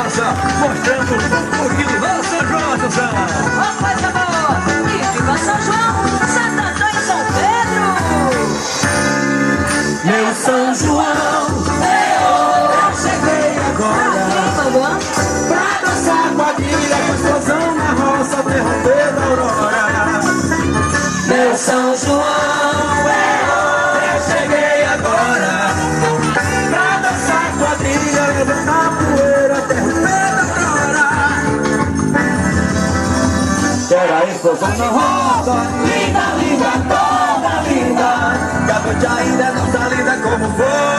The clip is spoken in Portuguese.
roça, mostrando um pouquinho do São João do São. Ô, paz e amor, e viva São João, Santo Antônio e São Pedro. Meu São João, eu cheguei agora pra dançar quadrilha, com explosão na roça, derrubando a aurora. Meu São João, eu cheguei agora pra dançar quadrilha, levantar poeira, derrubando a aurora. Quero a explosão na roça, linda, linda, toda linda, que a noite ainda não tá linda como foi.